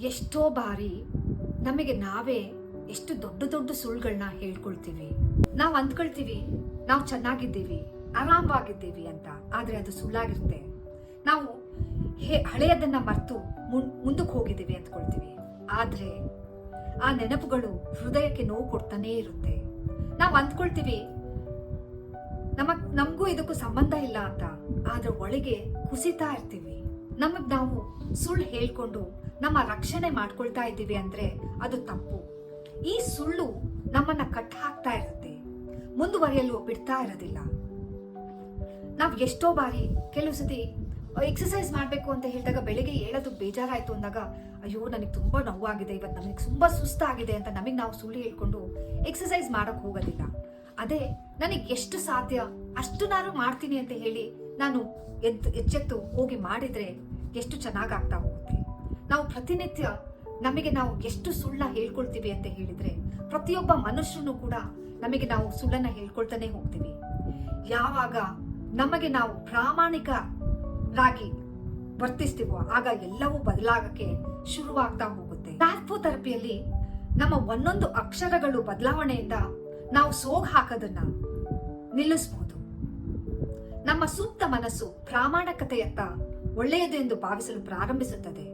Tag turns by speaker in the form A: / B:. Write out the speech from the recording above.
A: ಎಷ್ಟೋ ಬಾರಿ ನಮಗೆ ನಾವೇ ಎಷ್ಟು ದೊಡ್ಡ ದೊಡ್ಡ ಸುಳ್ಳುಗಳನ್ನ ಹೇಳ್ಕೊಳ್ತೀವಿ. ನಾವು ಅಂದ್ಕೊಳ್ತೀವಿ ನಾವು ಚೆನ್ನಾಗಿದ್ದೀವಿ, ಆರಾಮವಾಗಿದ್ದೀವಿ ಅಂತ. ಆದ್ರೆ ಅದು ಸುಳ್ಳಾಗಿರುತ್ತೆ. ನಾವು ಹಳೆಯದನ್ನ ಮರೆತು ಮುಂದಕ್ಕೆ ಹೋಗಿದ್ದೀವಿ ಅಂದ್ಕೊಳ್ತೀವಿ. ಆದ್ರೆ ಆ ನೆನಪುಗಳು ಹೃದಯಕ್ಕೆ ನೋವು ಕೊಡ್ತಾನೇ ಇರುತ್ತೆ. ನಾವು ಅಂದ್ಕೊಳ್ತೀವಿ ನಮಗೂ ಇದಕ್ಕೂ ಸಂಬಂಧ ಇಲ್ಲ ಅಂತ. ಆದ್ರೆ ಒಳಗೆ ಕುಸಿತಾ ಇರ್ತೀವಿ. ನಮಗ್ ನಾವು ಸುಳ್ಳು ಹೇಳ್ಕೊಂಡು ನಮ್ಮ ರಕ್ಷಣೆ ಮಾಡ್ಕೊಳ್ತಾ ಇದ್ದೀವಿ ಅಂದ್ರೆ ಅದು ತಪ್ಪು. ಈ ಸುಳ್ಳು ನಮ್ಮನ್ನ ಕಟ್ ಹಾಕ್ತಾ ಇರುತ್ತೆ, ಮುಂದುವರಿಯಲು ಬಿಡ್ತಾ ಇರೋದಿಲ್ಲ. ನಾವ್ ಎಷ್ಟೋ ಬಾರಿ ಕೆಲವು ಸತಿ ಎಕ್ಸಸೈಸ್ ಮಾಡ್ಬೇಕು ಅಂತ ಹೇಳಿದಾಗ ಬೆಳಿಗ್ಗೆ ಹೇಳೋದು ಬೇಜಾರಾಯ್ತು ಅಂದಾಗ, ಅಯ್ಯೋ ನನಗೆ ತುಂಬಾ ನೋವಾಗಿದೆ, ಇವತ್ತು ನನಗೆ ತುಂಬಾ ಸುಸ್ತಾಗಿದೆ ಅಂತ ನಮಗೆ ನಾವು ಸುಳ್ಳು ಹೇಳ್ಕೊಂಡು ಎಕ್ಸಸೈಸ್ ಮಾಡಕ್ ಹೋಗೋದಿಲ್ಲ. ಅದೇ ನನಗೆ ಎಷ್ಟು ಸಾಧ್ಯ ಅಷ್ಟು ನಾನು ಮಾಡ್ತೀನಿ ಅಂತ ಹೇಳಿ ನಾನು ಎಚ್ಚೆತ್ತು ಹೋಗಿ ಮಾಡಿದ್ರೆ ಎಷ್ಟು ಚೆನ್ನಾಗಾಗ್ತಾ ಹೋಗುತ್ತೆ. ನಾವು ಪ್ರತಿನಿತ್ಯ ನಮಗೆ ನಾವು ಎಷ್ಟು ಸುಳ್ಳ ಹೇಳ್ಕೊಳ್ತೀವಿ ಅಂತ ಹೇಳಿದ್ರೆ, ಪ್ರತಿಯೊಬ್ಬ ಮನುಷ್ಯನು ಕೂಡ ನಮಗೆ ನಾವು ಸುಳ್ಳನ್ನ ಹೇಳ್ಕೊಳ್ತಾನೆ ಹೋಗ್ತೀವಿ. ಯಾವಾಗ ನಮಗೆ ನಾವು ಪ್ರಾಮಾಣಿಕರಾಗಿ ವರ್ತಿಸ್ತೀವೋ ಆಗ ಎಲ್ಲವೂ ಬದಲಾಗಕ್ಕೆ ಶುರುವಾಗ್ತಾ ಹೋಗುತ್ತೆ. ಥೆರಪಿಯಲ್ಲಿ ನಮ್ಮ ಒಂದೊಂದು ಅಕ್ಷರಗಳು ಬದಲಾವಣೆಯಿಂದ ನಾವು ಸೋಗ್ ಹಾಕೋದನ್ನ ನಿಲ್ಲಿಸಬಹುದು. ನಮ್ಮ ಸೂಕ್ತ ಮನಸ್ಸು ಪ್ರಾಮಾಣಿಕತೆಯತ್ತ ಒಳ್ಳೆಯದು ಎಂದು ಭಾವಿಸಲು ಪ್ರಾರಂಭಿಸುತ್ತದೆ.